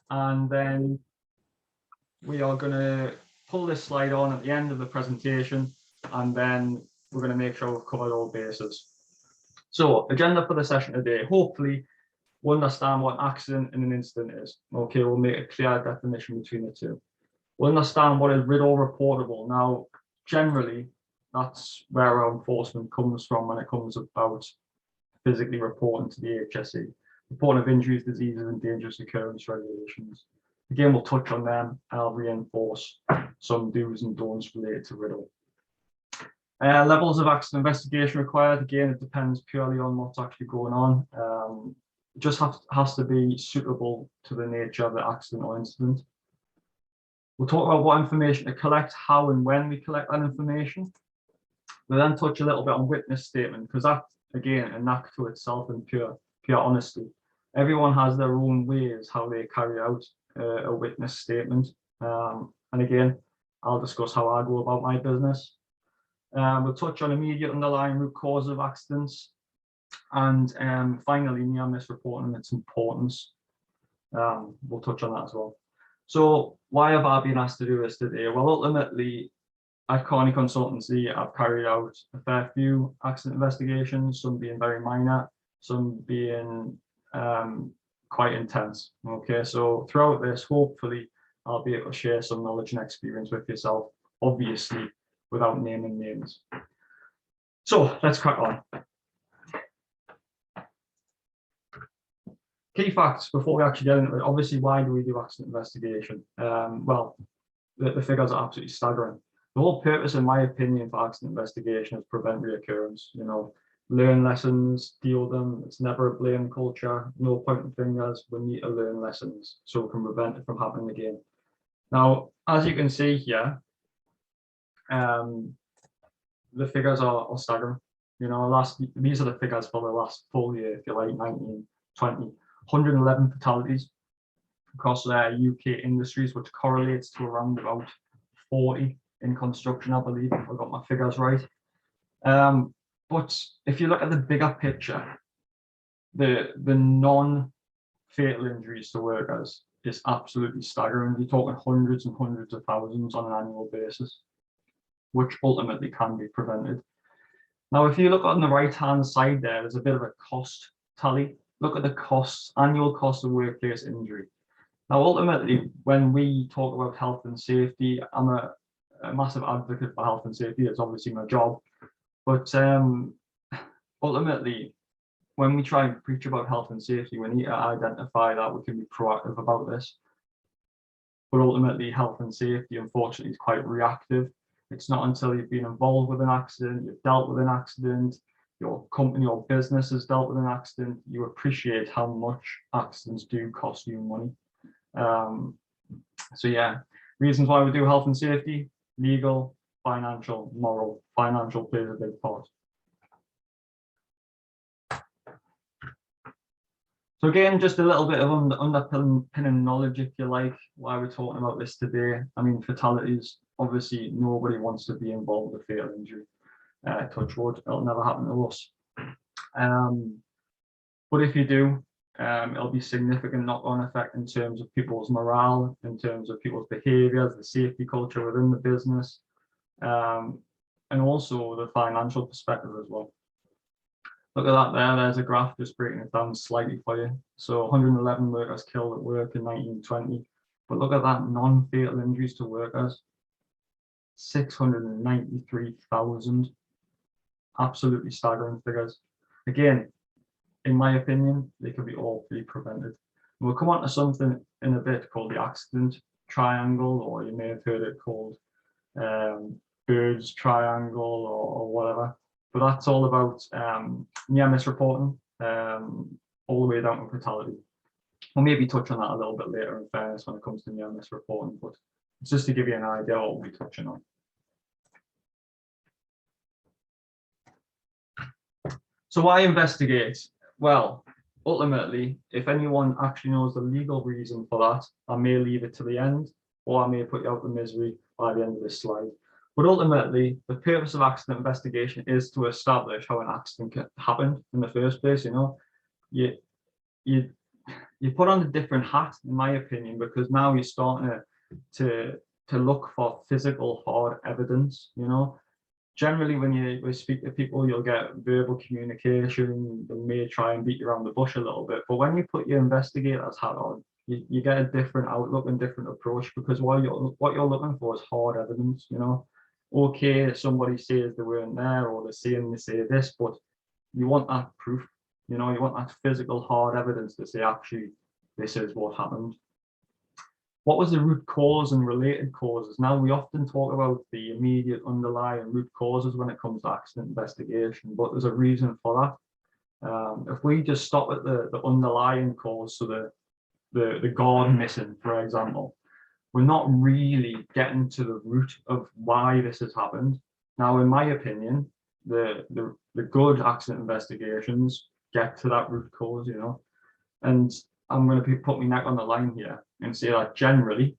and then we are going to pull this slide on at the end of the presentation, and then we're going to make sure we've covered all bases. So, agenda for the session today, hopefully we'll understand what an accident and an incident is. Okay, we'll make a clear definition between the two. We'll understand what is RIDDOR reportable. Now, generally, that's where our enforcement comes from when it comes about physically reporting to the HSE, reporting of injuries, diseases, and dangerous occurrence regulations. Again, we'll touch on them, and I'll reinforce some do's and don'ts related to RIDDOR. Levels of accident investigation required. Again, it depends purely on what's actually going on. It just has to be suitable to the nature of the accident or incident. We'll talk about what information to collect, how and when we collect that information. We'll then touch a little bit on witness statement, because that, again, an act to itself and pure honesty. Everyone has their own ways how they carry out a witness statement. And again, I'll discuss how I go about my business. We'll touch on immediate underlying root cause of accidents. And finally, near-miss reporting and its importance. We'll touch on that as well. So why have I been asked to do this today? Well, ultimately, at Carney Consultancy, I've carried out a fair few accident investigations, some being very minor, some being quite intense. Okay, so throughout this, hopefully, I'll be able to share some knowledge and experience with yourself, obviously, without naming names. So let's crack on. Key facts before we actually get into it. Obviously, why do we do accident investigation? Well, the figures are absolutely staggering. The whole purpose, in my opinion, for accident investigation is prevent reoccurrence. You know, learn lessons, deal with them. It's never a blame culture. No pointing fingers. We need to learn lessons so we can prevent it from happening again. Now, as you can see here, the figures are staggering. You know, these are the figures for the last full year, if you like, 1920. 111 fatalities across UK industries, which correlates to around about 40 in construction, I believe, if I got my figures right. But if you look at the bigger picture, the non-fatal injuries to workers is absolutely staggering. You're talking hundreds and hundreds of thousands on an annual basis, which ultimately can be prevented. Now, if you look on the right-hand side there's a bit of a cost tally. Look at the costs, annual cost of workplace injury. Now, ultimately, when we talk about health and safety, I'm a massive advocate for health and safety. It's obviously my job. But ultimately, when we try and preach about health and safety, we need to identify that we can be proactive about this. But ultimately, health and safety, unfortunately, is quite reactive. It's not until you've been involved with an accident, you've dealt with an accident, your company or business has dealt with an accident, you appreciate how much accidents do cost you money. So yeah, reasons why we do health and safety: legal, financial, moral. Financial plays a big part. So again, just a little bit of underpinning knowledge, if you like, why we're talking about this today. I mean, fatalities, obviously nobody wants to be involved with a fatal injury. Touch wood, it'll never happen to us. But if you do, it'll be significant knock-on effect in terms of people's morale, in terms of people's behaviours, the safety culture within the business, and also the financial perspective as well. Look at that there, there's a graph just breaking it down slightly for you. So 111 workers killed at work in 1920, but look at that, non-fatal injuries to workers, 693,000. Absolutely staggering figures. Again, in my opinion, they could be all be prevented. We'll come on to something in a bit called the accident triangle, or you may have heard it called Bird's triangle or whatever. But that's all about near-miss reporting, all the way down to fatality. We'll maybe touch on that a little bit later in fairness when it comes to near-miss reporting, but it's just to give you an idea what we'll be touching on. So why investigate? Well, ultimately, if anyone actually knows the legal reason for that, I may leave it to the end, or I may put you out of misery by the end of this slide. But ultimately, the purpose of accident investigation is to establish how an accident happened in the first place. You know, you put on a different hat, in my opinion, because now you're starting to look for physical hard evidence. Generally when you speak to people, you'll get verbal communication. They may try and beat you around the bush a little bit, but when you put your investigator's hat on, you get a different outlook and different approach, because what you're looking for is hard evidence. Okay, somebody says they weren't there, or they're saying they say this, but you want that proof. You want that physical hard evidence to say, actually, this is what happened. What was the root cause and related causes? Now, we often talk about the immediate underlying root causes when it comes to accident investigation, but there's a reason for that. If we just stop at the underlying cause, so the guard missing, for example, we're not really getting to the root of why this has happened. Now, in my opinion, the good accident investigations get to that root cause, and I'm going to put my neck on the line here and say that generally,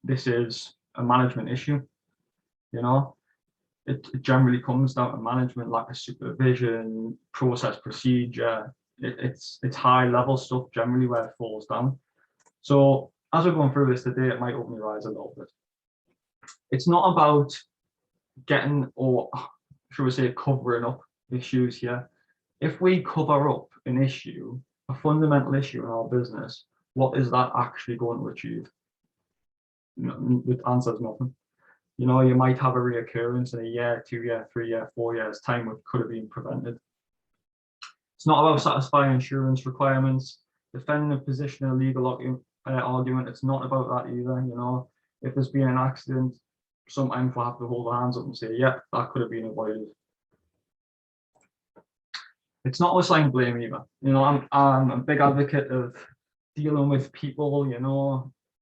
this is a management issue. It generally comes down to management, lack of supervision, process procedure. It's high level stuff generally where it falls down. So as we're going through this today, it might open your eyes a little bit. It's not about getting, or should we say, covering up issues here. If we cover up an issue, a fundamental issue in our business, what is that actually going to achieve? The answer is nothing. You might have a reoccurrence in a year, 2 year, 3 year, 4 years time, which could have been prevented. It's not about satisfying insurance requirements, defending a position in a legal argument. It's not about that either. If there's been an accident, sometimes we'll have to hold our hands up and say, yeah, that could have been avoided. It's not assign blame either. I'm a big advocate of dealing with people.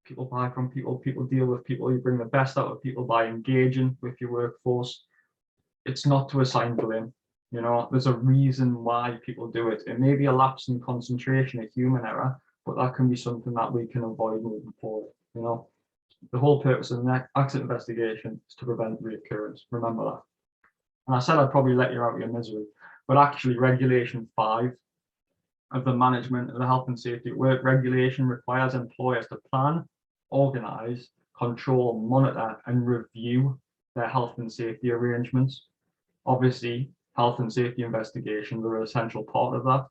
People buy from people. People deal with people. You bring the best out of people by engaging with your workforce. It's not to assign blame. There's a reason why people do it. It may be a lapse in concentration, a human error, but that can be something that we can avoid moving forward. The whole purpose of an accident investigation is to prevent reoccurrence. Remember that. And I said I'd probably let you out of your misery, but actually Regulation 5 of the Management of the Health and Safety at Work regulation requires employers to plan, organise, control, monitor and review their health and safety arrangements. Obviously, health and safety investigations are an essential part of that.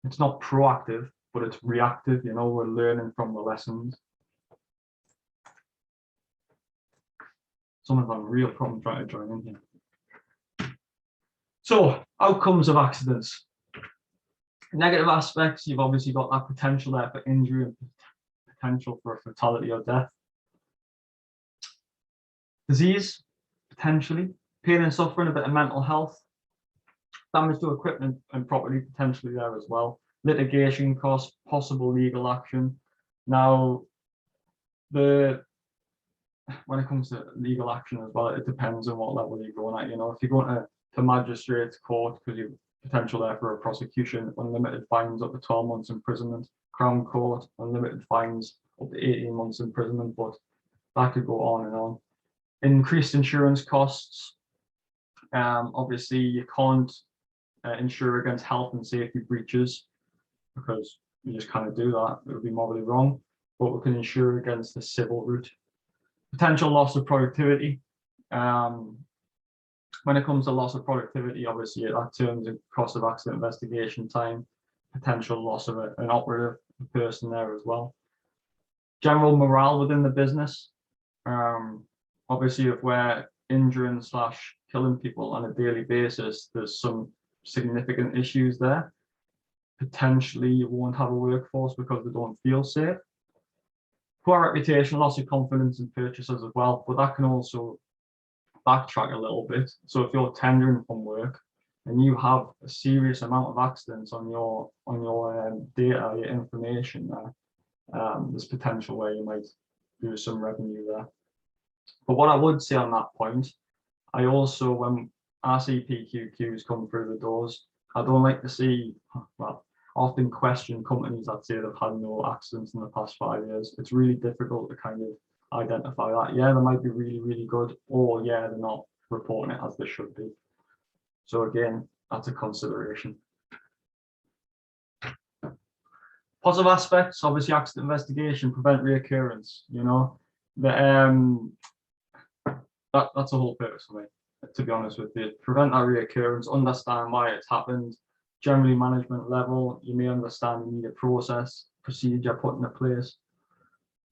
It's not proactive, but it's reactive. We're learning from the lessons. Someone's having a real problem trying to join in here. So, outcomes of accidents. Negative aspects, you've obviously got that potential there for injury and potential for a fatality or death. Disease, potentially. Pain and suffering, a bit of mental health. Damage to equipment and property, potentially there as well. Litigation costs, possible legal action. Now, when it comes to legal action as well, it depends on what level you're going at. If you're going to magistrates court because you've potential there for a prosecution, unlimited fines up to 12 months imprisonment. Crown Court, unlimited fines up to 18 months imprisonment, but that could go on and on. Increased insurance costs. Obviously, you can't insure against health and safety breaches because you just can't do that. It would be morally wrong, but we can insure against the civil route. Potential loss of productivity. When it comes to loss of productivity, obviously that terms of cost of accident investigation time, potential loss of an operative person there as well. General morale within the business. Obviously, if we're injuring / killing people on a daily basis, there's some significant issues there. Potentially, you won't have a workforce because they don't feel safe. Poor reputation, loss of confidence in purchasers as well, but that can also backtrack a little bit. So if you're tendering from work and you have a serious amount of accidents on your data, your information there, there's potential where you might lose some revenue there. But what I would say on that point, I also, when I see PQQs come through the doors, I don't like to see, often question companies that say they've had no accidents in the past 5 years. It's really difficult to kind of identify that. Yeah, they might be really, really good, or yeah, they're not reporting it as they should be. So again, that's a consideration. Positive aspects, obviously, accident investigation, prevent reoccurrence. That's the whole purpose for me, to be honest with you. Prevent that reoccurrence, understand why it's happened. Generally, management level, you may understand you need a process, procedure put into place.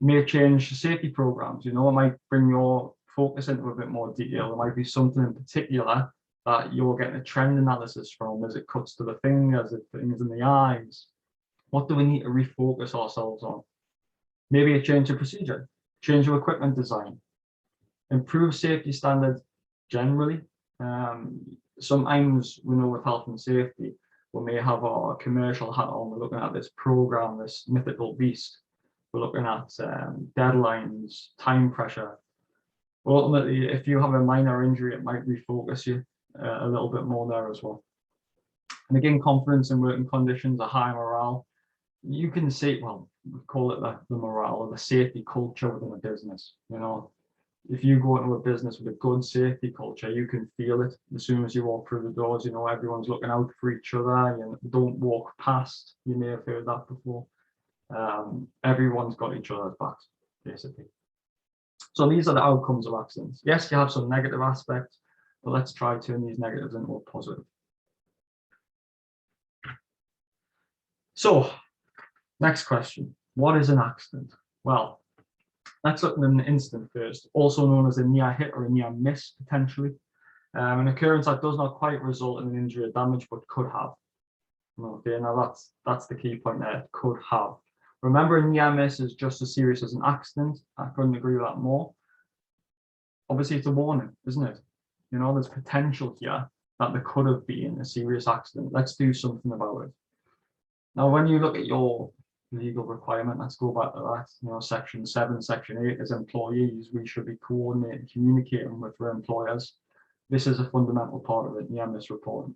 You may change safety programs. It might bring your focus into a bit more detail. There might be something in particular that you're getting a trend analysis from, as it cuts to the fingers, it things in the eyes. What do we need to refocus ourselves on? Maybe a change of procedure, change of equipment design, improve safety standards generally. Sometimes we know with health and safety, we may have our commercial hat on, we're looking at this program, this mythical beast. We're looking at deadlines, time pressure. But ultimately, if you have a minor injury, it might refocus you a little bit more there as well. And again, confidence in working conditions, a high morale. You can see, well, we call it the morale or the safety culture within a business. If you go into a business with a good safety culture, you can feel it as soon as you walk through the doors. Everyone's looking out for each other. Don't walk past. You may have heard that before. Everyone's got each other's backs, basically. So these are the outcomes of accidents. Yes, you have some negative aspects, but let's try to turn these negatives into a positive. So, next question. What is an accident? Well, let's look at an incident first, also known as a near hit or a near miss, potentially. An occurrence that does not quite result in an injury or damage, but could have. Okay, now that's the key point there, could have. Remember, a near miss is just as serious as an accident. I couldn't agree with that more. Obviously, it's a warning, isn't it? There's potential here that there could have been a serious accident. Let's do something about it. Now, when you look at your legal requirement, let's go back to that. Section 7, Section 8, as employees, we should be coordinating, communicating with our employers. This is a fundamental part of it, near miss reporting.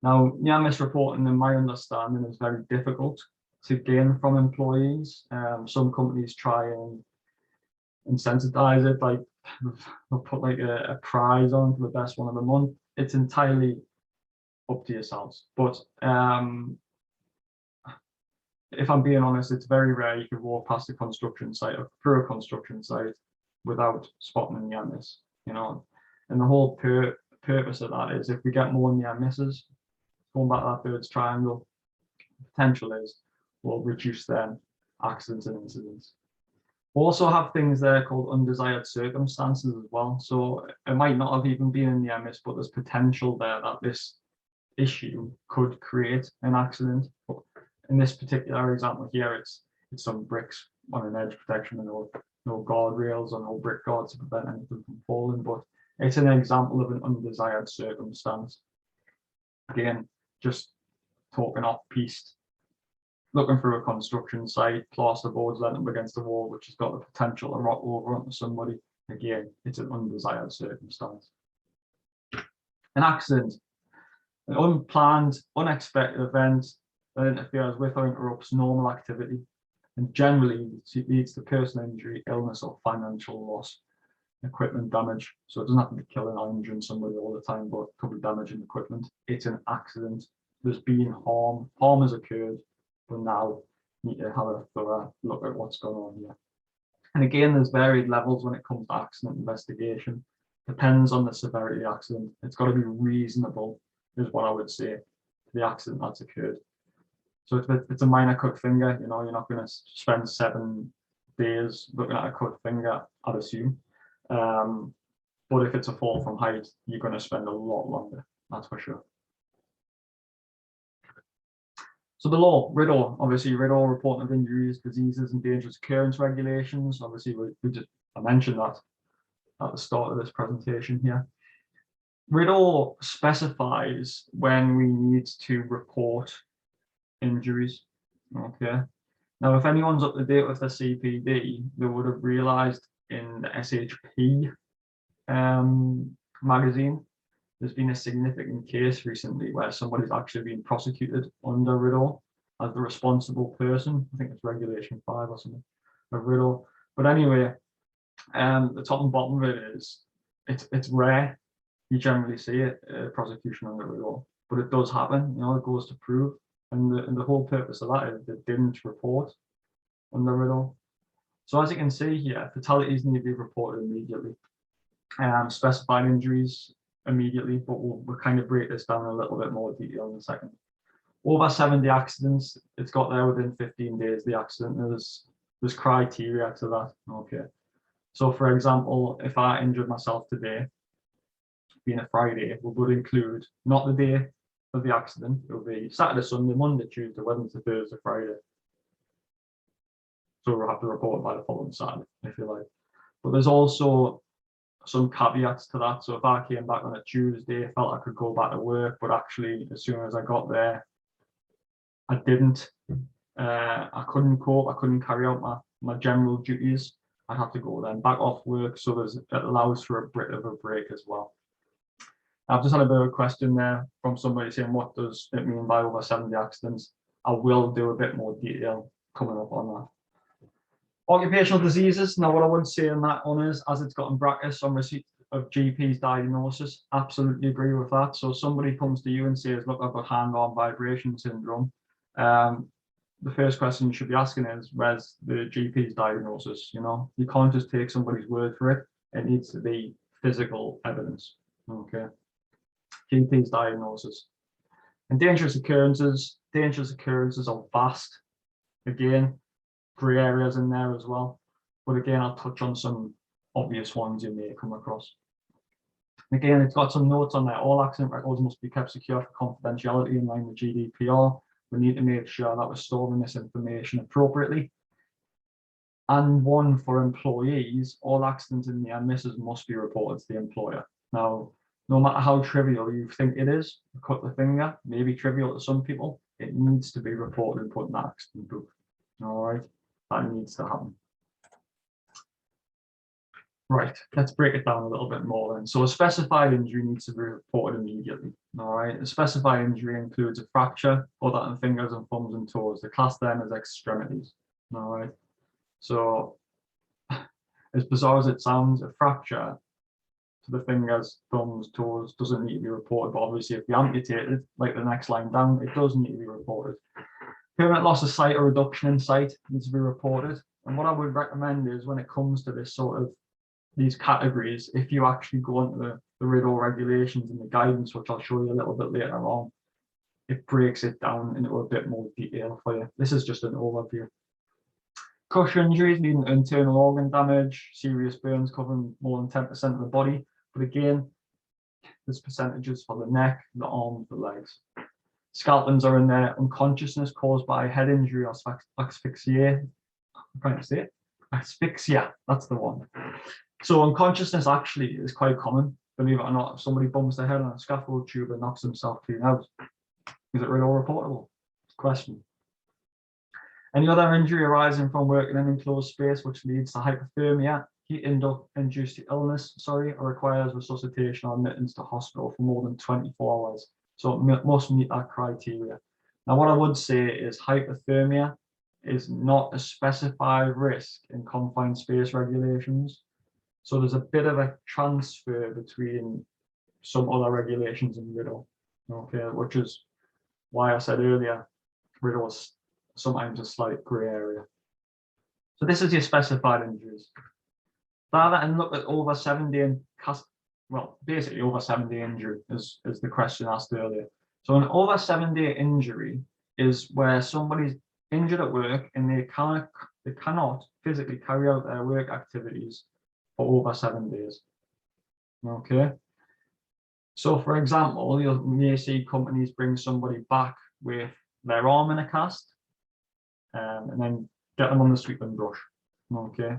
Now, near miss reporting, in my understanding, is very difficult to gain from employees. Some companies try and incentivize it, like they'll put like a prize on for the best one of the month. It's entirely up to yourselves. But if I'm being honest, it's very rare you can walk past a construction site or through a construction site without spotting a near miss. And the whole purpose of that is if we get more near misses, going back to that bird's triangle, the potential is we'll reduce then accidents and incidents. We also have things there called undesired circumstances as well. So it might not have even been a near miss, but there's potential there that this issue could create an accident. But in this particular example here, it's some bricks on an edge protection and no guardrails or no brick guards to prevent anything from falling. But it's an example of an undesired circumstance. Again, just talking off piste, looking through a construction site, plasterboards letting up against the wall, which has got the potential to rock over onto somebody. Again, it's an undesired circumstance. An accident, an unplanned, unexpected event that interferes with or interrupts normal activity and generally leads to personal injury, illness, or financial loss, equipment damage. So it doesn't have to be killing or injuring somebody all the time, but it could be damaging equipment. It's an accident. There's been harm. Harm has occurred, but now you need to have a thorough look at what's going on here. And again, there's varied levels when it comes to accident investigation. Depends on the severity of the accident. It's got to be reasonable, is what I would say, to the accident that's occurred. So if it's a minor cut finger, you're not going to spend 7 days looking at a cut finger, I'd assume. But if it's a fall from height, you're going to spend a lot longer, that's for sure. So the law, RIDDOR, obviously RIDDOR, reporting of injuries, diseases, and dangerous occurrence regulations. Obviously, I mentioned that at the start of this presentation here. RIDDOR specifies when we need to report injuries. Okay. Now, if anyone's up to date with the CPD, they would have realised in the SHP magazine, there's been a significant case recently where somebody's actually been prosecuted under RIDDOR as the responsible person. I think it's Regulation 5 or something of RIDDOR. But anyway, the top and bottom of it is it's rare. You generally see it, prosecution under RIDDOR, but it does happen. It goes to prove And the whole purpose of that is they didn't report under RIDDOR. So as you can see here, fatalities need to be reported immediately. Specified injuries immediately, but we'll kind of break this down a little bit more detail in a second. Over 70 accidents, it's got there within 15 days, the accident. There's criteria to that. Okay. So for example, if I injured myself today, being a Friday, we would include not the day of the accident, it will be Saturday, Sunday, Monday, Tuesday, Wednesday, Thursday, Friday. So we'll have to report by the following Saturday, if you like. But there's also some caveats to that. So if I came back on a Tuesday, I felt I could go back to work, but actually as soon as I got there, I didn't. I couldn't cope, I couldn't carry out my general duties. I'd have to go then back off work. So it allows for a bit of a break as well. I've just had a bit of a question there from somebody saying, what does it mean by over 70 accidents? I will do a bit more detail coming up on that. Occupational diseases. Now, what I would say on that one is, as it's got in brackets, on receipt of GP's diagnosis, absolutely agree with that. So somebody comes to you and says, look, I've got hand-arm vibration syndrome. The first question you should be asking is, where's the GP's diagnosis? You know, you can't just take somebody's word for it. It needs to be physical evidence. Okay. GP's diagnosis. And dangerous occurrences are vast. Again, grey areas in there as well. But again, I'll touch on some obvious ones you may come across. Again, it's got some notes on there. All accident records must be kept secure for confidentiality in line with GDPR. We need to make sure that we're storing this information appropriately. And one for employees, all accidents in the misses must be reported to the employer. Now, no matter how trivial you think it is, cut the finger, maybe trivial to some people, it needs to be reported and put in that accident book. All right, that needs to happen. Right, let's break it down a little bit more then. So a specified injury needs to be reported immediately. All right, a specified injury includes a fracture, other than fingers and thumbs and toes. The class then is extremities. All right, so as bizarre as it sounds, a fracture to the fingers, thumbs, toes doesn't need to be reported, but obviously if you amputate it, like the next line down, it does need to be reported. Permanent loss of sight or reduction in sight needs to be reported. And what I would recommend is, when it comes to this sort of these categories, if you actually go into the RIDDOR regulations and the guidance, which I'll show you a little bit later on, it breaks it down into a bit more detail for you. This is just an overview. Crusher injuries leading to internal organ damage, serious burns covering more than 10% of the body. But again, there's percentages for the neck, the arms, the legs. Scalpings are in there. Unconsciousness caused by head injury or asphyxia. I'm trying to say it. Asphyxia, that's the one. So unconsciousness actually is quite common, believe it or not. If somebody bumps their head on a scaffold tube and knocks themselves clean out, is it RIDDOR reportable? Question. Any other injury arising from working in an enclosed space which leads to hypothermia, heat-induced illness, or requires resuscitation or admittance to hospital for more than 24 hours. So it must meet that criteria. Now, what I would say is hypothermia is not a specified risk in confined space regulations. So there's a bit of a transfer between some other regulations and RIDDOR, okay, which is why I said earlier, RIDDOR is sometimes a slight grey area. So this is your specified injuries. Rather than look at over 70 and well, basically over 70 injury is the question asked earlier. So an over 70 injury is where somebody's injured at work and they cannot physically carry out their work activities for over 7 days. Okay. So for example, you may see companies bring somebody back with their arm in a cast, and then get them on the sweeping brush. Okay.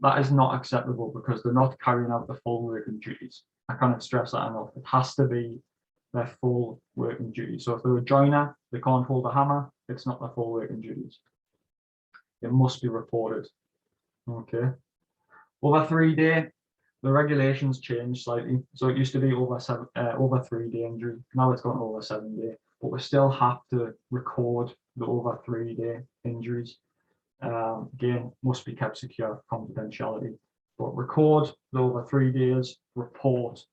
That is not acceptable because they're not carrying out the full working duties. I cannot stress that enough. It has to be their full working duties. So if they're a joiner, they can't hold a hammer, it's not their full working duties. It must be reported. Okay. Over 3 day, the regulations changed slightly. So it used to be over 3 day injury. Now it's gone over 7 day, but we still have to record the over 3 day injuries. Again, must be kept secure for confidentiality. But record the over 3 days, report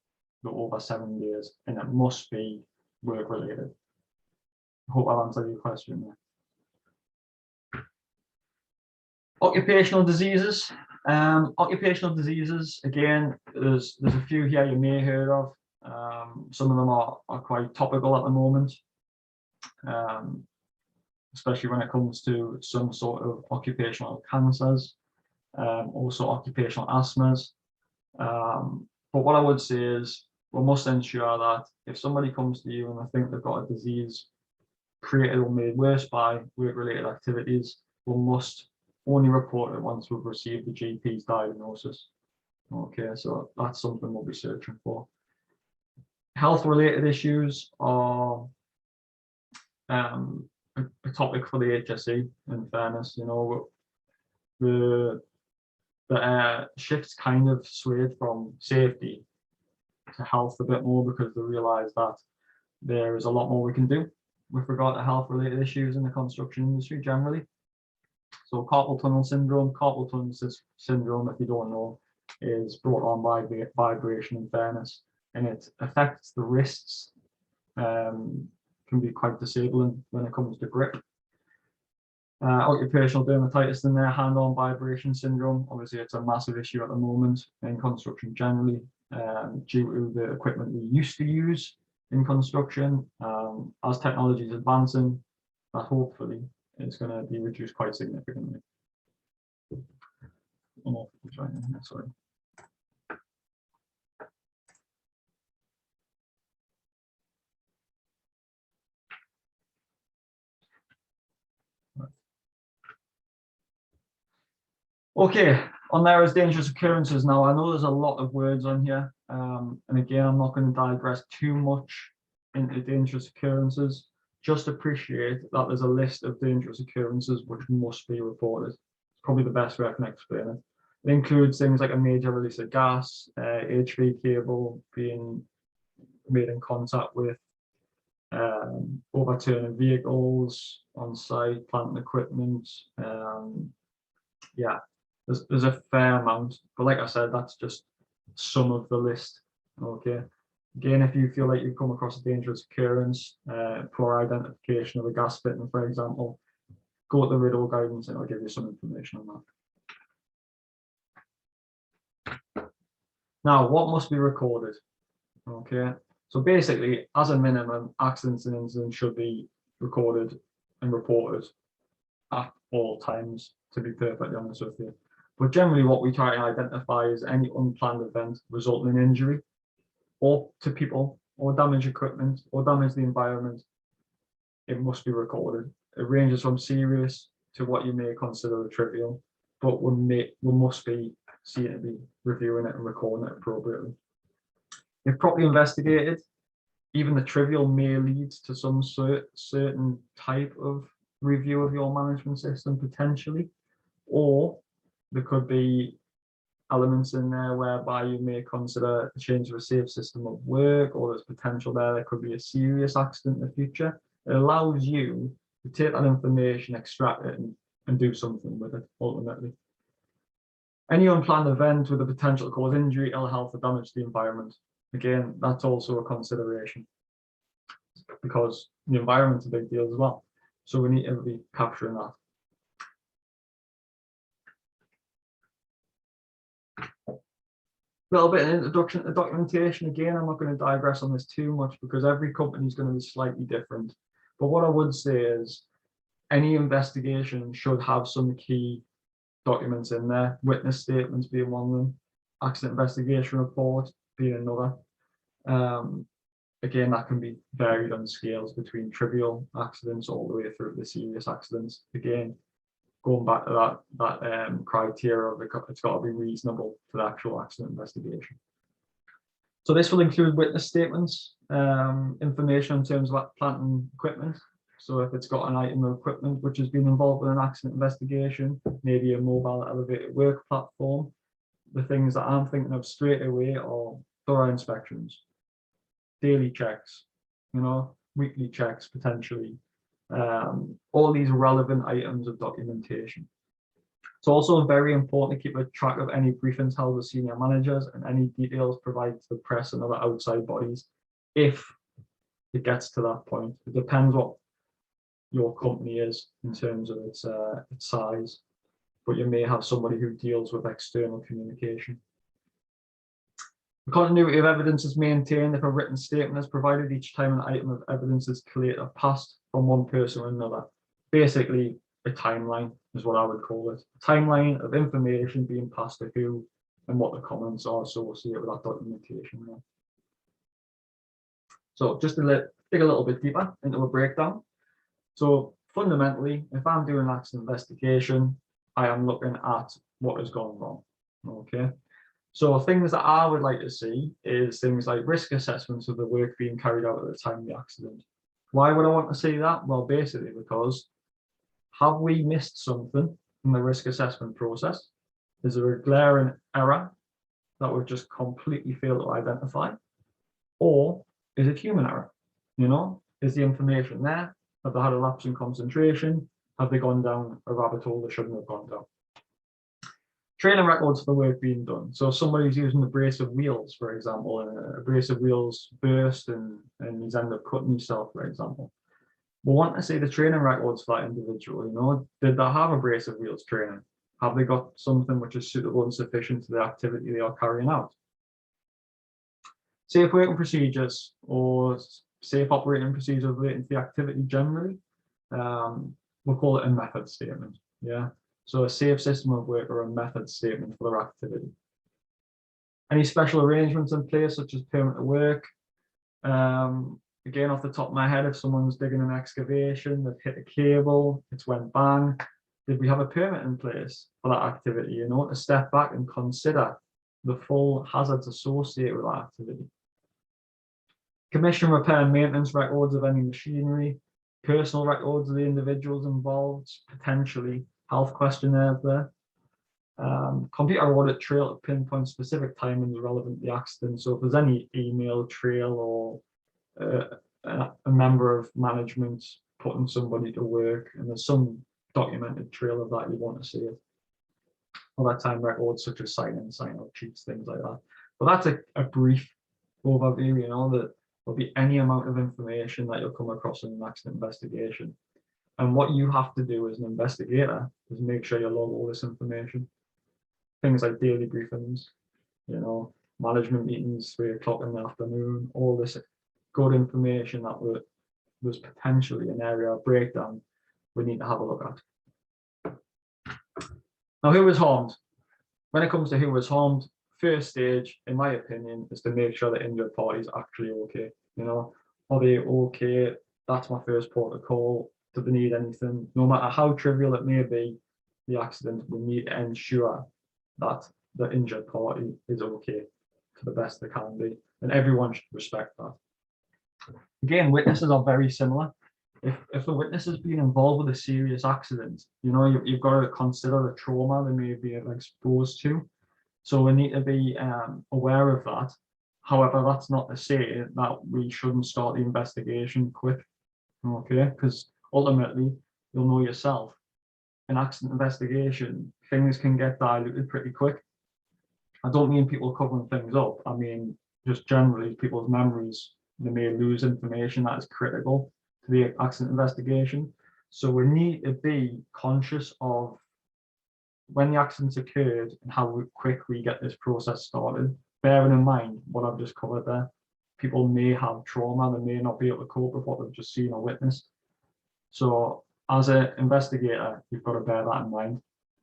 the over 7 days, and it must be work related. hope I've answered your question there. Occupational diseases. Occupational diseases, again, there's a few here you may have heard of. Some of them are quite topical at the moment, especially when it comes to some sort of occupational cancers, also occupational asthmas. But what I would say is we must ensure that if somebody comes to you and they think they've got a disease created or made worse by work-related activities, we must only report it once we've received the GP's diagnosis. Okay, so that's something we'll be searching for. Health-related issues are a topic for the HSE, in fairness. You know, the shift's kind of swayed from safety to health a bit more because they realise that there is a lot more we can do with regard to health-related issues in the construction industry generally. So carpal tunnel syndrome, if you don't know, is brought on by the vibration, in fairness, and it affects the wrists, can be quite disabling when it comes to grip. Occupational dermatitis in there, hand-on vibration syndrome. Obviously, it's a massive issue at the moment in construction generally, due to the equipment we used to use in construction. As technology is advancing, that hopefully is going to be reduced quite significantly. Oh, sorry. Okay, on there is dangerous occurrences. Now, I know there's a lot of words on here, and again, I'm not going to digress too much into dangerous occurrences. Just appreciate that there's a list of dangerous occurrences which must be reported. It's probably the best way I can explain it. It includes things like a major release of gas, HV cable being made in contact with, overturning vehicles on site, plant and equipment. Yeah, there's a fair amount, but like I said, that's just some of the list. Okay. Again, if you feel like you've come across a dangerous occurrence, poor identification of a gas fitting, for example, go to the RIDDOR guidance and I'll give you some information on that. Now, what must be recorded? Okay, so basically, as a minimum, accidents and incidents should be recorded and reported at all times, to be perfectly honest with you. But generally, what we try to identify is any unplanned event resulting in injury, or to people, or damage equipment, or damage the environment. It must be recorded. It ranges from serious to what you may consider a trivial, but we must be seen to be reviewing it and recording it appropriately. If properly investigated, even the trivial may lead to some certain type of review of your management system potentially, or there could be elements in there whereby you may consider a change of a safe system of work, or there's potential there could be a serious accident in the future. It allows you to take that information, extract it, and do something with it ultimately. Any unplanned event with the potential to cause injury, ill health, or damage to the environment. Again, that's also a consideration because the environment's a big deal as well. So we need to be capturing that. A little bit of introduction to documentation. Again, I'm not going to digress on this too much because every company is going to be slightly different. But what I would say is any investigation should have some key documents in there, witness statements being one of them, accident investigation report being another. Again, that can be varied on scales between trivial accidents all the way through to serious accidents. Again, going back to that criteria of it's got to be reasonable to the actual accident investigation. So this will include witness statements, information in terms of plant and equipment. So if it's got an item of equipment which has been involved in an accident investigation, maybe a mobile elevated work platform, the things that I'm thinking of straight away are thorough inspections, daily checks, weekly checks potentially, all these relevant items of documentation. It's also very important to keep a track of any briefings held with senior managers and any details provided to the press and other outside bodies if it gets to that point. It depends what your company is in terms of its size, but you may have somebody who deals with external communication. The continuity of evidence is maintained if a written statement is provided each time an item of evidence is collated or passed from one person to another. Basically, a timeline is what I would call it. A timeline of information being passed to who and what the comments are associated with that documentation. So just to dig a little bit deeper into a breakdown. So fundamentally, if I'm doing an accident investigation, I am looking at what has gone wrong. Okay. So things that I would like to see is things like risk assessments of the work being carried out at the time of the accident. Why would I want to see that? Well, basically because have we missed something in the risk assessment process? Is there a glaring error that we've just completely failed to identify? Or is it human error? You know, is the information there? Have they had a lapse in concentration? Have they gone down a rabbit hole they shouldn't have gone down? Training records for the work being done. So somebody's using a brace of wheels, for example, and a brace of wheels burst and he's ended up cutting himself, for example. We want to see the training records for that individual. You know, did they have a brace of wheels training? Have they got something which is suitable and sufficient to the activity they are carrying out? Safe working procedures or safe operating procedures relating to the activity generally. We'll call it a method statement. Yeah. So a safe system of work or a method statement for their activity. Any special arrangements in place, such as permit to work. Again, off the top of my head, if someone's digging an excavation, they've hit a cable, it's went bang. Did we have a permit in place for that activity? You know, to step back and consider the full hazards associated with that activity. Commission, repair and maintenance records of any machinery, personal records of the individuals involved, potentially health questionnaires there. Computer audit trail to pinpoint specific timings relevant to the accident. So if there's any email trail or a member of management putting somebody to work and there's some documented trail of that, you want to see it. Other time records such as sign-in, sign-out sheets, things like that. But that's a brief overview, you know, that there'll be any amount of information that you'll come across in an accident investigation. And what you have to do as an investigator is make sure you log all this information. Things like daily briefings, you know, management meetings, 3 o'clock in the afternoon, all this good information that was potentially an area of breakdown we need to have a look at. Now, who was harmed? When it comes to who was harmed, first stage, in my opinion, is to make sure the injured party is actually okay. You know, are they okay? That's my first port of call. Do they need anything? No matter how trivial it may be, the accident, we need to ensure that the injured party is okay to the best they can be, and everyone should respect that. Again, witnesses are very similar. If a witness has been involved with a serious accident, you know, you've got to consider the trauma they may be exposed to. So we need to be aware of that. However, that's not to say that we shouldn't start the investigation quick, okay? Because ultimately, you'll know yourself, an accident investigation, things can get diluted pretty quick. I don't mean people covering things up. I mean, just generally people's memories, they may lose information that is critical to the accident investigation. So we need to be conscious of when the accidents occurred and how quick we get this process started, bearing in mind what I've just covered there. People may have trauma, they may not be able to cope with what they've just seen or witnessed. So as an investigator, you've got to bear that in mind.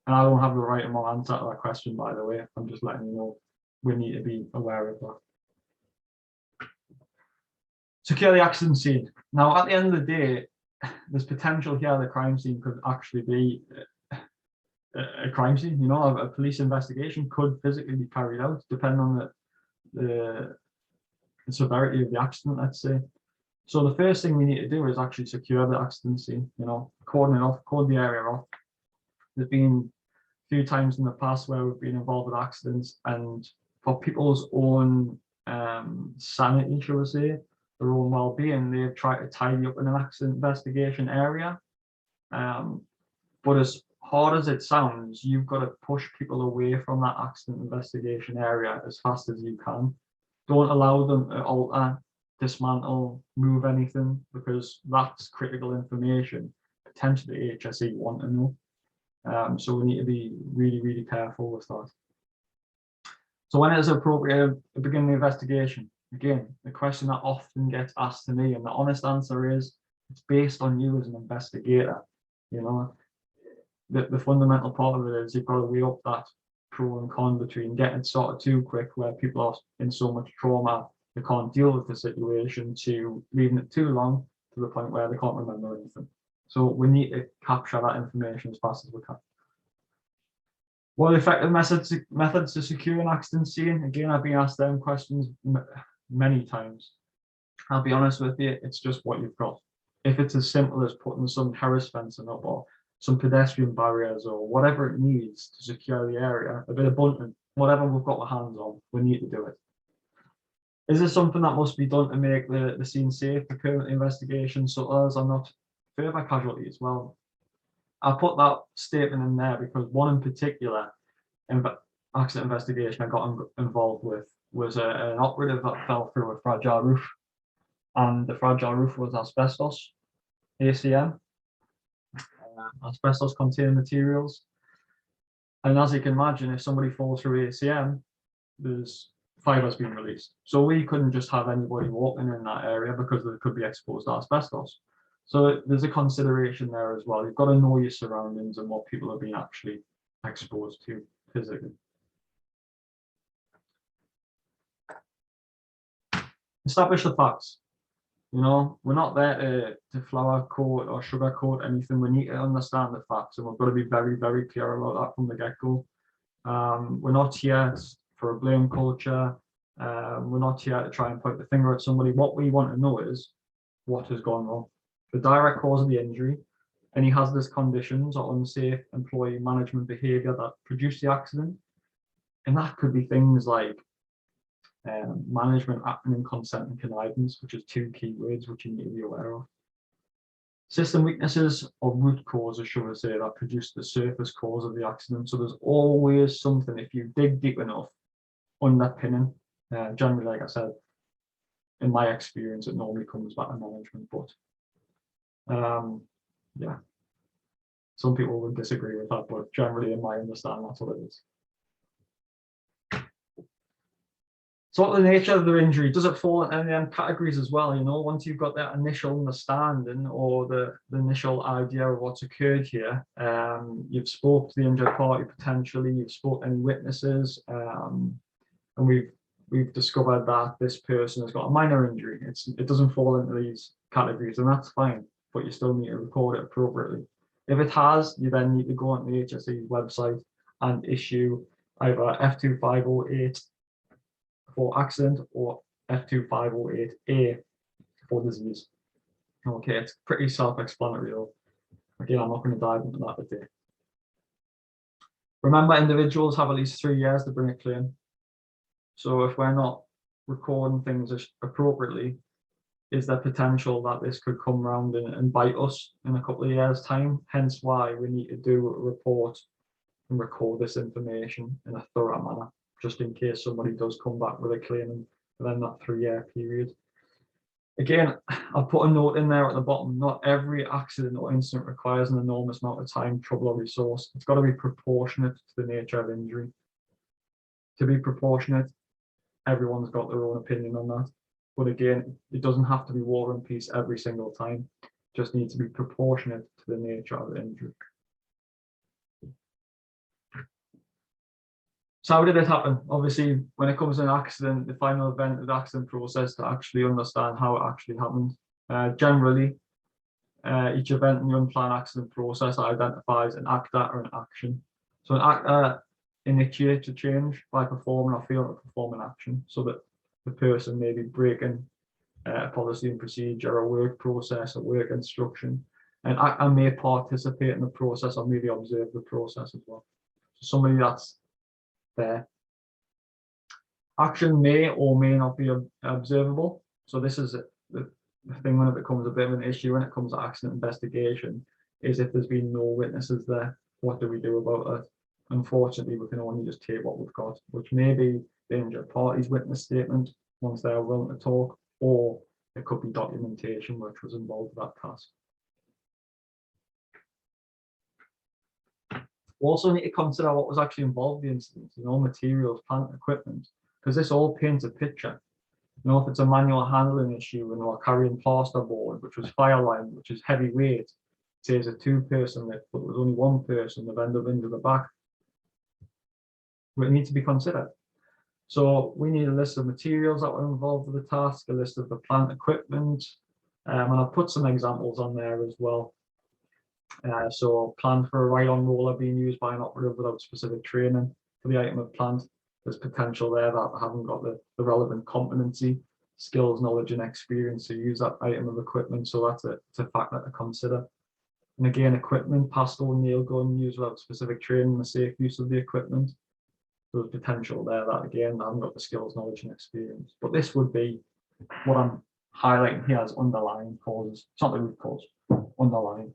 And I don't have the right and wrong answer to that question, by the way. I'm just letting you know we need to be aware of that. Secure the accident scene. Now, at the end of the day, there's potential here the crime scene could actually be a crime scene. You know, a police investigation could physically be carried out, depending on the severity of the accident, let's say. So the first thing we need to do is actually secure the accident scene, you know, cordon it off, cordon the area off. There's been a few times in the past where we've been involved with accidents, and for people's own sanity, shall we say, their own well-being, they've tried to tidy up in an accident investigation area. But as hard as it sounds, you've got to push people away from that accident investigation area as fast as you can. Don't allow them to alter, dismantle, move anything, because that's critical information potentially HSE want to know. So we need to be really, really careful with that. So when it is appropriate to begin the investigation, again, the question that often gets asked to me, and the honest answer is, it's based on you as an investigator. You know, the fundamental part of it is you've got to weigh up that pro and con between getting sorted too quick, where people are in so much trauma they can't deal with the situation, to leaving it too long to the point where they can't remember anything. So we need to capture that information as fast as we can. What are effective methods to secure an accident scene? Again, I've been asked them questions many times. I'll be honest with you, it's just what you've got. If it's as simple as putting some terrace fencing up or some pedestrian barriers or whatever it needs to secure the area, a bit of bunting, whatever we've got our hands on, we need to do it. Is this something that must be done to make the scene safe for current investigations, so as are not further casualties? Well, I put that statement in there because one in particular accident investigation I got involved with was an operative that fell through a fragile roof, and the fragile roof was asbestos, ACM, asbestos containing materials. And as you can imagine, if somebody falls through ACM, there's fibers being released. So we couldn't just have anybody walking in that area because they could be exposed to asbestos. So there's a consideration there as well. You've got to know your surroundings and what people are being actually exposed to physically. Establish the facts. You know, we're not there to flower coat or sugarcoat anything. We need to understand the facts, and we've got to be very, very clear about that from the get-go. We're not here for a blame culture. We're not here to try and point the finger at somebody. What we want to know is what has gone wrong, the direct cause of the injury, any hazardous conditions or unsafe employee management behaviour that produced the accident. And that could be things like management acting in consent and connivance, which is two key words which you need to be aware of. System weaknesses or root causes, should I say, that produce the surface cause of the accident. So there's always something, if you dig deep enough, underpinning. Generally, like I said, in my experience, it normally comes back to management, but yeah, some people would disagree with that, but generally, in my understanding, that's what it is. So what the nature of the injury, does it fall in any of them categories as well? You know, once you've got that initial understanding or the initial idea of what's occurred here, you've spoke to the injured party potentially, you've spoke to any witnesses, and we've discovered that this person has got a minor injury. It doesn't fall into these categories, and that's fine, but you still need to record it appropriately. If it has, you then need to go on the HSE's website and issue either F2508 for accident or F2508A for disease. Okay, it's pretty self-explanatory though. Again, I'm not going to dive into that today. Remember, individuals have at least 3 years to bring a claim. So if we're not recording things appropriately, is there potential that this could come around and bite us in a couple of years' time? Hence why we need to do a report and record this information in a thorough manner, just in case somebody does come back with a claim within that 3-year period. Again, I'll put a note in there at the bottom. Not every accident or incident requires an enormous amount of time, trouble, or resource. It's got to be proportionate to the nature of injury. To be proportionate, everyone's got their own opinion on that. But again, it doesn't have to be war and peace every single time. It just needs to be proportionate to the nature of the injury. So how did it happen? Obviously, when it comes to an accident, the final event of the accident process to actually understand how it actually happened. Generally, each event in the unplanned accident process identifies an actor or an action. So an actor initiates a change by performing or failing to perform an action, so that the person may be breaking a policy and procedure, a work process, a work instruction. An actor may participate in the process or maybe observe the process as well. So somebody that's there. Action may or may not be observable. So this is the thing when it becomes a bit of an issue when it comes to accident investigation, is if there's been no witnesses there, what do we do about it? Unfortunately, we can only just take what we've got, which may be the injured party's witness statement once they're willing to talk, or it could be documentation which was involved with that task. We also need to consider what was actually involved in the incident, materials, plant, equipment, because this all paints a picture. If it's a manual handling issue and we're carrying plasterboard, which was fireline, which is heavy weight, say it's a 2-person lift, but there's only 1 person, they've ended up into the back. It needs to be considered. So we need a list of materials that were involved with the task, a list of the plant equipment, and I've put some examples on there as well. So plan for a ride-on roller being used by an operative without specific training for the item of plant. There's potential there that they haven't got the relevant competency, skills, knowledge, and experience to use that item of equipment. So it's a factor to consider. And again, equipment, pastel, nail gun used without specific training, the safe use of the equipment. There's potential there that again, they haven't got the skills, knowledge, and experience. But this would be what I'm highlighting here as underlying causes. It's not the root cause, underlying.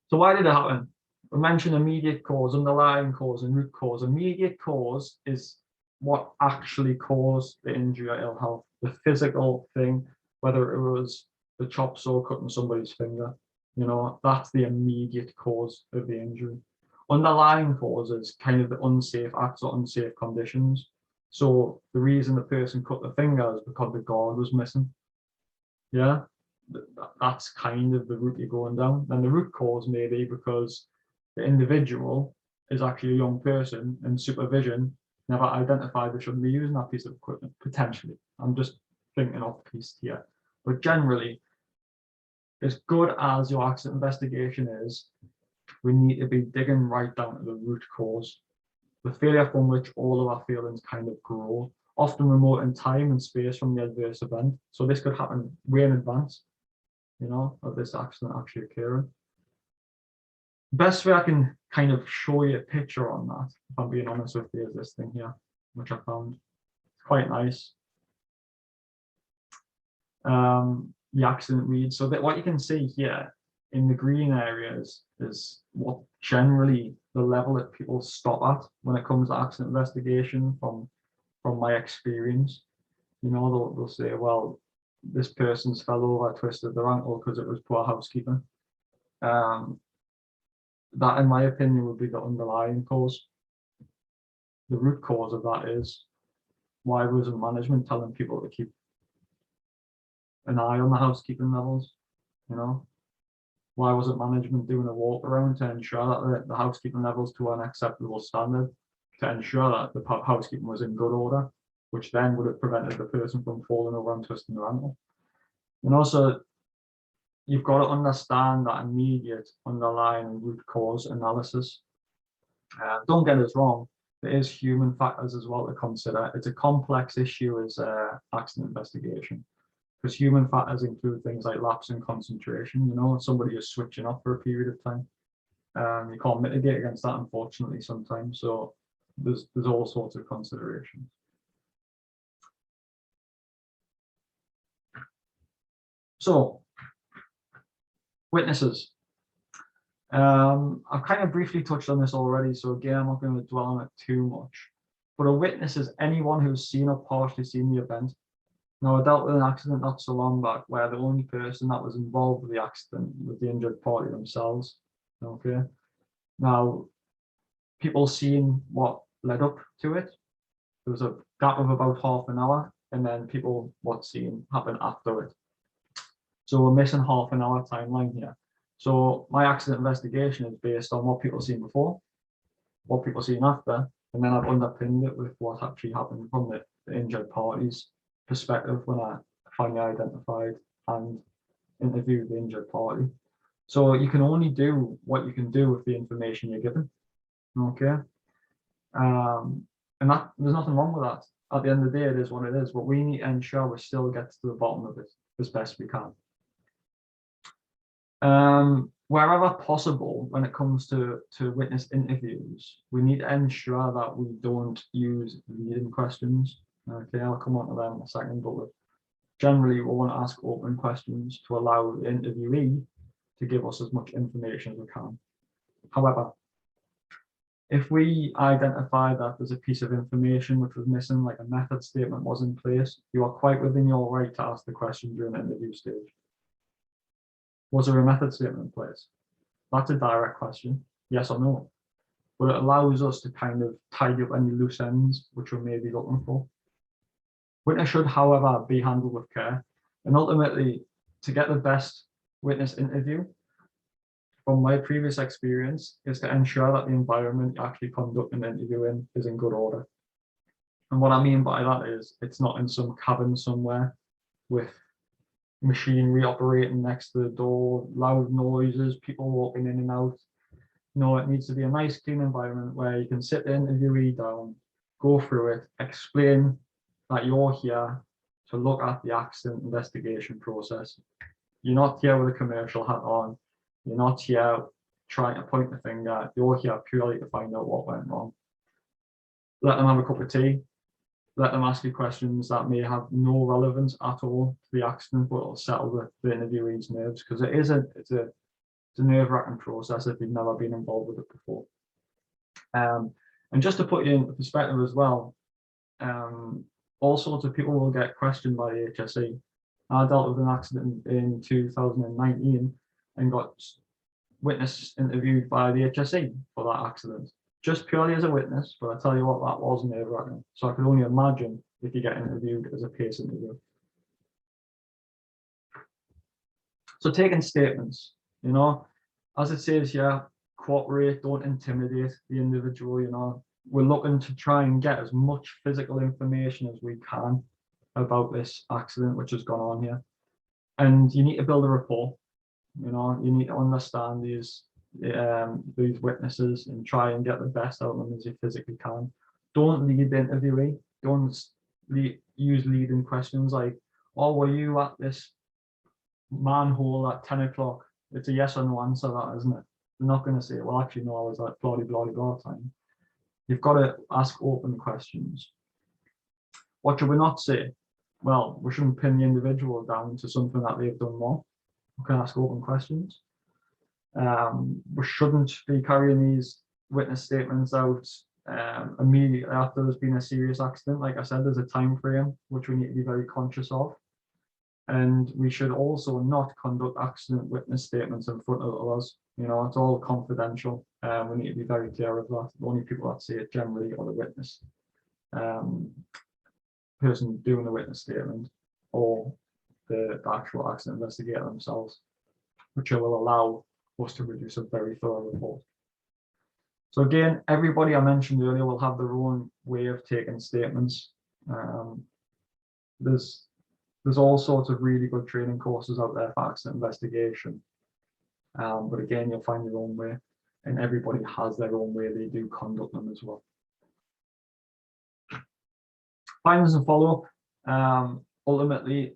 So why did it happen? We mentioned immediate cause, underlying cause, and root cause. Immediate cause is what actually caused the injury or ill health, the physical thing, whether it was the chop saw cutting somebody's finger. That's the immediate cause of the injury. Underlying cause is kind of the unsafe acts or unsafe conditions. So the reason the person cut the finger is because the guard was missing. Yeah, that's kind of the route you're going down. Then the root cause may be because the individual is actually a young person and supervision never identified they shouldn't be using that piece of equipment, potentially. I'm just thinking off piece here. But generally, as good as your accident investigation is, we need to be digging right down to the root cause, the failure from which all of our feelings kind of grow, often remote in time and space from the adverse event. So this could happen way in advance, of this accident actually occurring. Best way I can kind of show you a picture on that, if I'm being honest with you, is this thing here, which I found. It's quite nice. The accident reads, so that what you can see here in the green areas is what generally the level that people stop at when it comes to accident investigation from my experience. They'll say, well, this person's fell over, twisted their ankle because it was poor housekeeping. That, in my opinion, would be the underlying cause. The root cause of that is, why wasn't management telling people to keep an eye on the housekeeping levels? Why wasn't management doing a walk around to ensure that the housekeeping levels to an acceptable standard, to ensure that the housekeeping was in good order, which then would have prevented the person from falling over and twisting their ankle? So you've got to understand that immediate underlying root cause analysis. Don't get us wrong, there is human factors as well to consider. It's a complex issue as accident investigation, because human factors include things like lapse in concentration. Somebody is switching off for a period of time. You can't mitigate against that, unfortunately, sometimes. So there's all sorts of considerations. So witnesses. I've kind of briefly touched on this already, so again, I'm not going to dwell on it too much. But a witness is anyone who's seen or partially seen the event. Now, I dealt with an accident not so long back where the only person that was involved with the accident was the injured party themselves. Okay. Now, people seen what led up to it. There was a gap of about half an hour, and then people what seen happened after it. So we're missing half an hour timeline here. So my accident investigation is based on what people seen before, what people seen after, and then I've underpinned it with what actually happened from the injured party's perspective when I finally identified and interviewed the injured party. So you can only do what you can do with the information you're given. Okay. And that there's nothing wrong with that. At the end of the day, it is what it is, but we need to ensure we still get to the bottom of it as best we can. Wherever possible, when it comes to witness interviews, we need to ensure that we don't use leading questions. Okay, I'll come on to them in a second, but generally we want to ask open questions to allow the interviewee to give us as much information as we can. However, if we identify that there's a piece of information which was missing, like a method statement was in place, you are quite within your right to ask the question during the interview stage. Was there a method statement in place? That's a direct question, yes or no. But it allows us to kind of tidy up any loose ends which we're maybe looking for. Witness should, however, be handled with care, and ultimately, to get the best witness interview, from my previous experience, is to ensure that the environment you actually conduct an interview in is in good order. And what I mean by that is it's not in some cabin somewhere with machinery operating next to the door, loud noises, people walking in and out. No, it needs to be a nice, clean environment where you can sit the interviewee down, go through it, explain that you're here to look at the accident investigation process. You're not here with a commercial hat on. You're not here trying to point the finger. You're here purely to find out what went wrong. Let them have a cup of tea. Let them ask you questions that may have no relevance at all to the accident, but it'll settle the interviewee's nerves, because it's a nerve-wracking process if you've never been involved with it before. And just to put you in perspective as well, all sorts of people will get questioned by the HSE. I dealt with an accident in 2019 and got witness interviewed by the HSE for that accident, just purely as a witness. But I tell you what, that was nerve-wracking. So I could only imagine if you get interviewed as a case interview. So taking statements, you know, as it says here, cooperate, don't intimidate the individual, you know. We're looking to try and get as much physical information as we can about this accident which has gone on here. And you need to build a rapport, you know, you need to understand these witnesses and try and get the best out of them as you physically can. Don't lead the interviewee, don't use leading questions like, oh, were you at this manhole at 10 o'clock? It's a yes or no answer, that, isn't it? They're not going to say, well, actually, no, I was at blah, blah, blah time. You've got to ask open questions. What should we not say? Well, we shouldn't pin the individual down to something that they've done wrong. We can ask open questions. We shouldn't be carrying these witness statements out immediately after there's been a serious accident. Like I said, there's a time frame which we need to be very conscious of. And we should also not conduct accident witness statements in front of others. You know, it's all confidential. We need to be very clear of that. The only people that see it generally are the witness, person doing the witness statement, or the actual accident investigator themselves, which will allow us to produce a very thorough report. So again, everybody I mentioned earlier will have their own way of taking statements. There's all sorts of really good training courses out there for accident investigation. But again, you'll find your own way, and everybody has their own way they do conduct them as well. Findings and follow-up. Ultimately,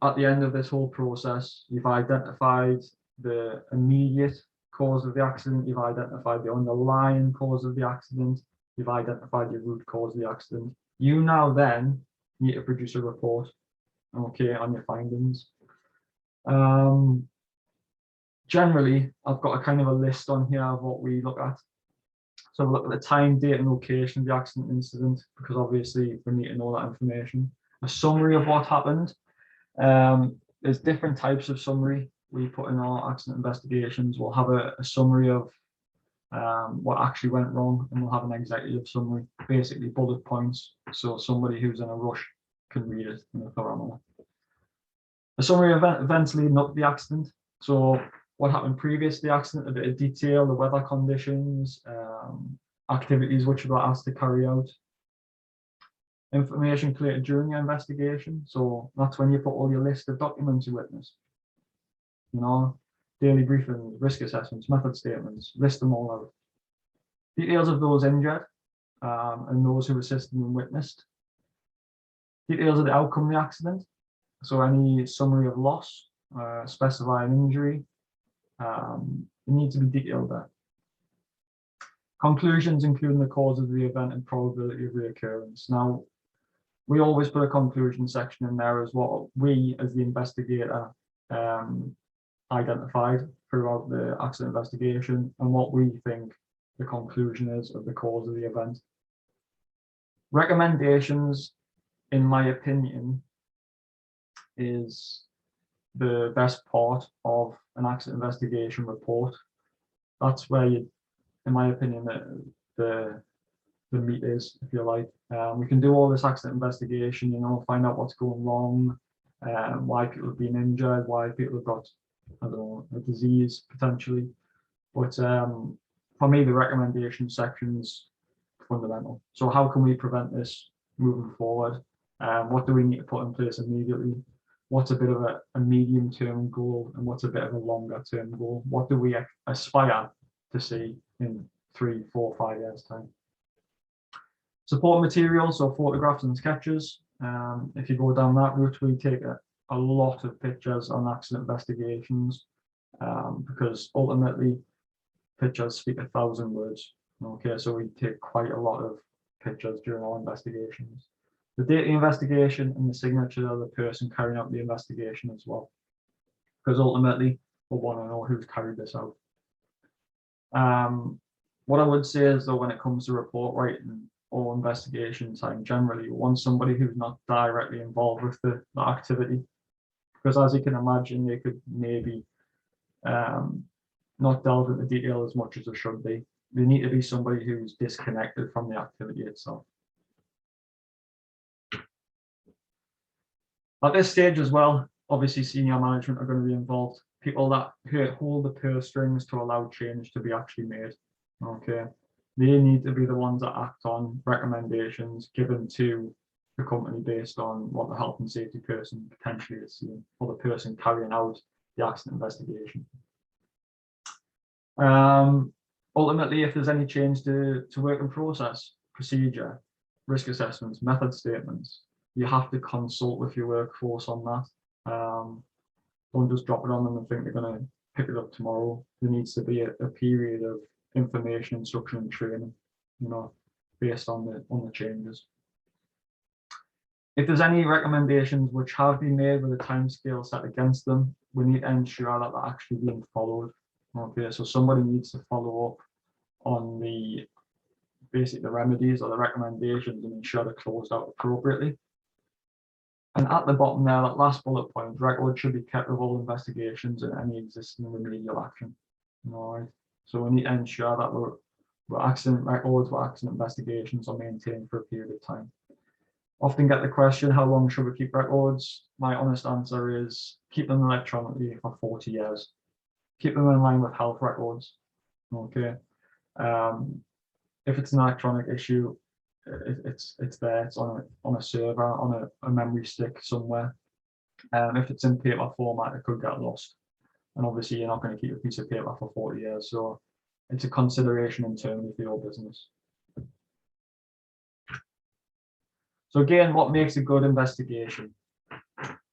at the end of this whole process, you've identified the immediate cause of the accident, you've identified the underlying cause of the accident, you've identified your root cause of the accident. You now then need to produce a report, okay, on your findings. Generally, I've got a kind of a list on here of what we look at. So we look at the time, date, and location of the accident incident, because obviously we need to know that information. A summary of what happened. There's different types of summary we put in our accident investigations. We'll have a summary of what actually went wrong, and we'll have an executive summary, basically bullet points, so somebody who's in a rush can read it in a thorough manner. A summary of events leading up to the accident. So what happened previous to the accident, a bit of detail, the weather conditions, activities which you were asked to carry out. Information collated during your investigation. So that's when you put all your list of documents you witnessed. You know, daily briefings, risk assessments, method statements, list them all out. Details of those injured and those who assisted and witnessed. Details of the outcome of the accident. So any summary of loss, specifying injury, it needs to be detailed there. Conclusions, including the cause of the event and probability of reoccurrence. Now, we always put a conclusion section in there as what we, as the investigator, identified throughout the accident investigation and what we think the conclusion is of the cause of the event. Recommendations, in my opinion, is the best part of an accident investigation report. That's where you, in my opinion, the meat is, if you like. We can do all this accident investigation, find out what's going wrong, why people have been injured, why people have got, I don't know, a disease potentially. But for me, the recommendation section's fundamental. So how can we prevent this moving forward? What do we need to put in place immediately? What's a bit of a medium-term goal, and what's a bit of a longer-term goal? What do we aspire to see in 3, 4, 5 years' time? Support materials, so photographs and sketches. If you go down that route, we take a lot of pictures on accident investigations, because ultimately pictures speak 1,000 words. Okay, so we take quite a lot of pictures during our investigations. The date of the investigation and the signature of the person carrying out the investigation as well, because ultimately we want to know who's carried this out. What I would say is, though, when it comes to report writing or investigation time, generally you want somebody who's not directly involved with the activity, because as you can imagine, they could maybe not delve into detail as much as they should be. They need to be somebody who's disconnected from the activity itself. At this stage as well, obviously senior management are going to be involved. People that hold the purse strings to allow change to be actually made. Okay, they need to be the ones that act on recommendations given to the company based on what the health and safety person potentially is seeing, or the person carrying out the accident investigation. Ultimately, if there's any change to working process, procedure, risk assessments, method statements, you have to consult with your workforce on that. Don't just drop it on them and think they're going to pick it up tomorrow. There needs to be a period of information, instruction, and training, based on the changes. If there's any recommendations which have been made with a timescale set against them, we need to ensure that they're actually being followed. Okay, so somebody needs to follow up on the remedies or the recommendations and ensure they're closed out appropriately. And at the bottom there, that last bullet point, records should be kept of all investigations and any existing remedial action. All right. So we need to ensure that we're accident records, our accident investigations are maintained for a period of time. Often get the question, how long should we keep records? My honest answer is keep them electronically for 40 years. Keep them in line with health records. Okay. If it's an electronic issue, it's there. It's on a server, on a memory stick somewhere. If it's in paper format, it could get lost. And obviously, you're not going to keep a piece of paper for 40 years. So it's a consideration internally for your business. So again, what makes a good investigation?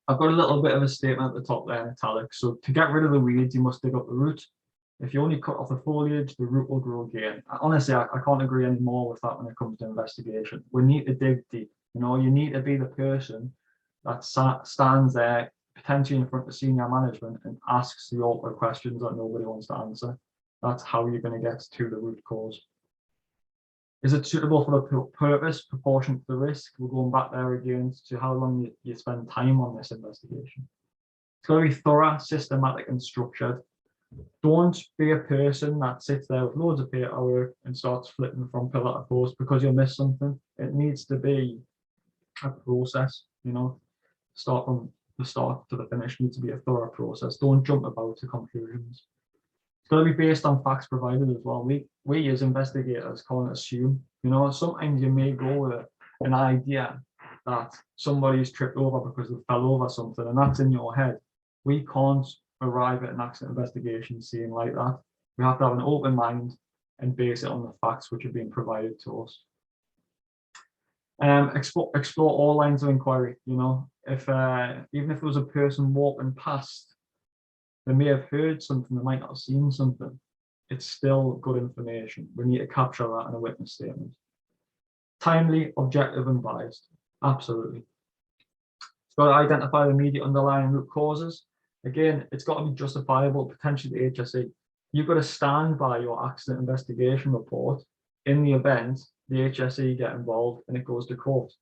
I've got a little bit of a statement at the top there in italics. So to get rid of the weeds, you must dig up the root. If you only cut off the foliage, the root will grow again. Honestly, I can't agree any more with that when it comes to investigation. We need to dig deep. You need to be the person that stands there, potentially in front of senior management, and asks the awkward questions that nobody wants to answer. That's how you're going to get to the root cause. Is it suitable for the purpose, proportionate to the risk? We're going back there again to how long you spend time on this investigation. It's got to be thorough, systematic, and structured. Don't be a person that sits there with loads of paperwork and starts flipping from pillar to post because you'll miss something. It needs to be a process, start from the start to the finish needs to be a thorough process. Don't jump about to conclusions. It's got to be based on facts provided as well. We as investigators can't assume, sometimes you may go with an idea that somebody's tripped over because they fell over something, and that's in your head. We can't arrive at an accident investigation scene like that. We have to have an open mind and base it on the facts which are being provided to us. Explore all lines of inquiry. If even if there was a person walking past, they may have heard something, they might not have seen something. It's still good information. We need to capture that in a witness statement. Timely, objective, and biased. Absolutely. It's got to identify the immediate underlying root causes. Again, it's got to be justifiable, potentially the HSE. You've got to stand by your accident investigation report in the event the HSE get involved and it goes to court.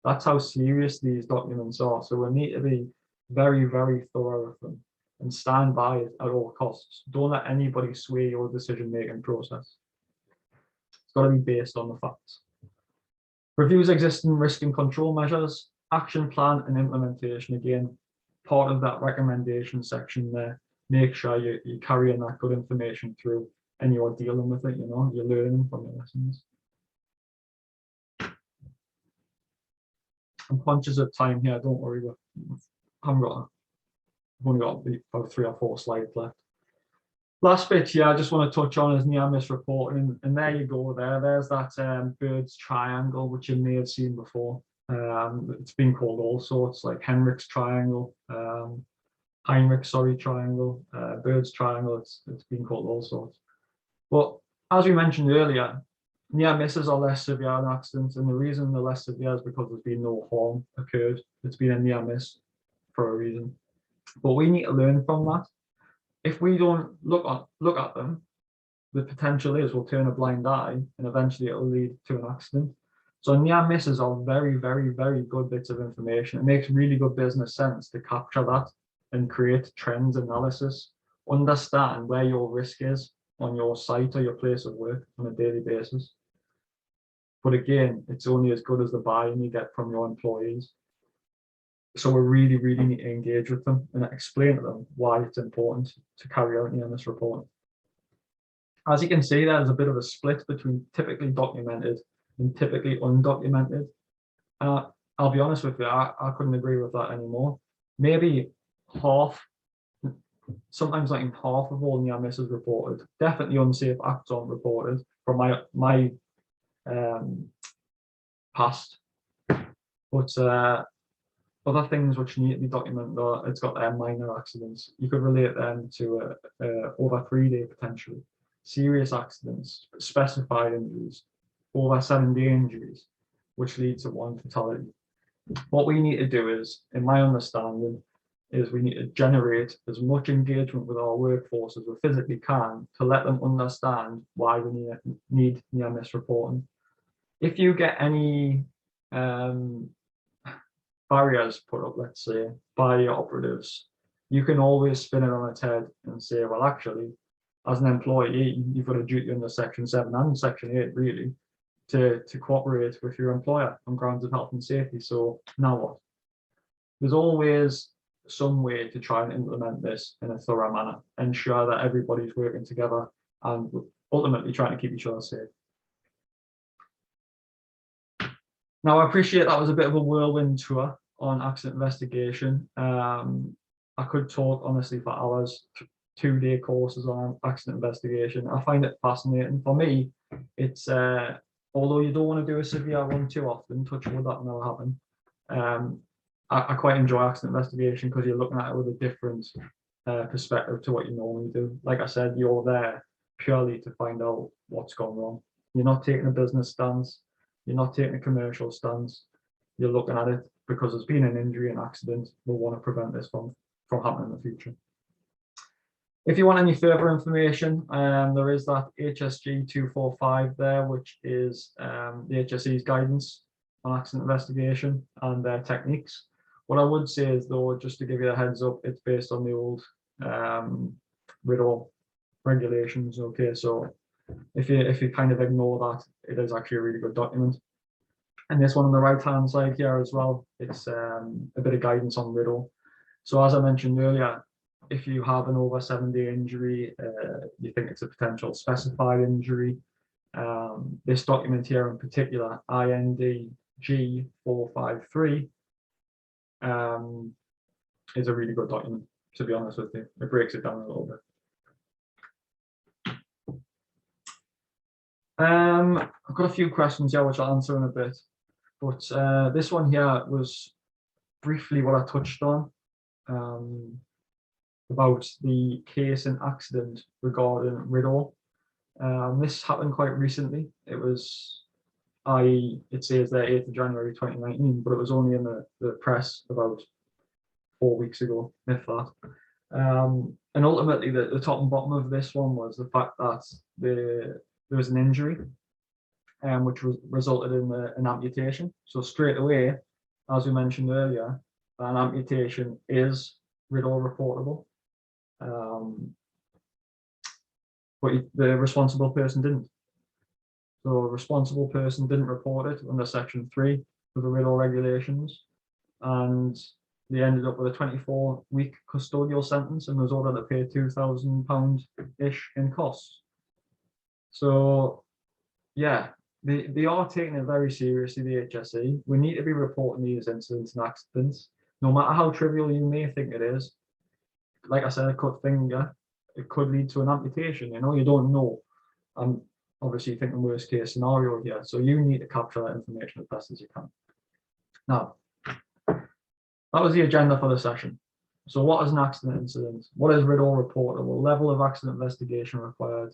That's how serious these documents are. So we need to be very, very thorough with them, and stand by it at all costs. Don't let anybody sway your decision-making process. It's got to be based on the facts. Reviews existing risk and control measures, action plan and implementation. Again, part of that recommendation section there. Make sure you're carrying that good information through and you're dealing with it, you're learning from your lessons. I'm conscious of time here, don't worry, I've only got about 3 or 4 slides left. Last bit here I just want to touch on is near miss reporting, and there you go there's that birds triangle which you may have seen before. It's been called all sorts, like Heinrich's triangle, triangle, birds triangle, it's been called all sorts. But as we mentioned earlier, near misses are less severe than accidents, and the reason they're less severe is because there's been no harm occurred. It's been a near miss for a reason. But we need to learn from that. If we don't look at them, the potential is we'll turn a blind eye and eventually it will lead to an accident. So near misses are very, very, very good bits of information. It makes really good business sense to capture that and create trends analysis, understand where your risk is on your site or your place of work on a daily basis. But again, it's only as good as the buy-in you get from your employees. So we really, really need to engage with them and explain to them why it's important to carry out near miss reporting. As you can see, there's a bit of a split between typically documented and typically undocumented. I'll be honest with you, I couldn't agree with that anymore. Maybe half, sometimes like half of all near misses reported. Definitely unsafe acts aren't reported from my past. But other things which need to be documented are, it's got minor accidents. You could relate them to over 3-day potentially. Serious accidents, specified injuries, over 7-day injuries, which lead to 1 fatality. What we need to do is, in my understanding, is we need to generate as much engagement with our workforce as we physically can to let them understand why we need near miss reporting. If you get any barriers put up, let's say, by your operatives, you can always spin it on its head and say, well, actually, as an employee, you've got a duty under Section 7 and Section 8, really, to cooperate with your employer on grounds of health and safety. So now what? There's always some way to try and implement this in a thorough manner, ensure that everybody's working together and ultimately trying to keep each other safe. Now, I appreciate that was a bit of a whirlwind tour on accident investigation. I could talk honestly for hours, 2-day courses on accident investigation. I find it fascinating. For me, it's, although you don't want to do a severe one too often, touch wood that will never happen. I quite enjoy accident investigation because you're looking at it with a different perspective to what you normally do. Like I said, you're there purely to find out what's gone wrong. You're not taking a business stance. You're not taking a commercial stance. You're looking at it because there's been an injury, an accident. We'll want to prevent this from happening in the future. If you want any further information, there is that HSG 245 there, which is the HSE's guidance on accident investigation and their techniques. What I would say is, though, just to give you a heads up, it's based on the old RIDDOR regulations. Okay, so if you kind of ignore that, it is actually a really good document. And this one on the right hand side here as well, it's a bit of guidance on RIDDOR. So as I mentioned earlier, if you have an over 7-day injury, you think it's a potential specified injury, this document here in particular, INDG 453, is a really good document, to be honest with you. It breaks it down a little bit. I've got a few questions here which I'll answer in a bit, but this one here was briefly what I touched on about the case and accident regarding RIDDOR. This happened quite recently. It was, it says there 8th of January 2019, but it was only in the press about 4 weeks ago, if that. And ultimately, the top and bottom of this one was the fact that there was an injury, which resulted in an amputation. So straight away, as we mentioned earlier, an amputation is RIDDOR reportable. But the responsible person didn't. So a responsible person didn't report it under Section 3 of the RIDDOR regulations, and they ended up with a 24-week custodial sentence and was ordered to pay £2,000-ish in costs. So, yeah, they are taking it very seriously, the HSE. We need to be reporting these incidents and accidents, no matter how trivial you may think it is. Like I said, a cut finger, it could lead to an amputation, you know, you don't know. I'm obviously thinking worst case scenario here, so you need to capture that information as best as you can. Now, that was the agenda for the session. So what is an accident incident? What is RIDDOR reportable? Level of accident investigation required?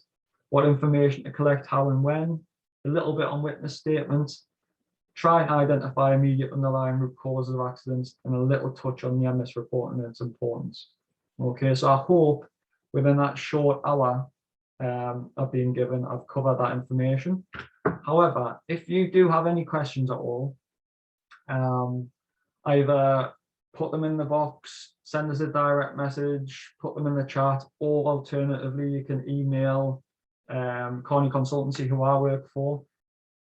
What information to collect, how and when? A little bit on witness statements. Try and identify immediate underlying root causes of accidents, and a little touch on the MS reporting and its importance. Okay, so I hope within that short hour I've been given, I've covered that information. However, if you do have any questions at all, either put them in the box, send us a direct message, put them in the chat, or alternatively, you can email Carney Consultancy, who I work for.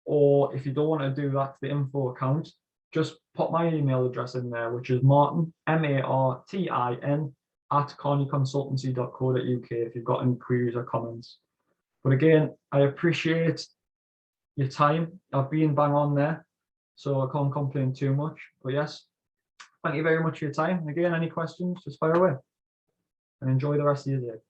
Or if you don't want to do that to the info account, just put my email address in there, which is Martin, MARTIN, @carneyconsultancy.co.uk if you've got any queries or comments. But again, I appreciate your time. I've been bang on there, so I can't complain too much. But yes, thank you very much for your time. Again, any questions, just fire away. And enjoy the rest of your day.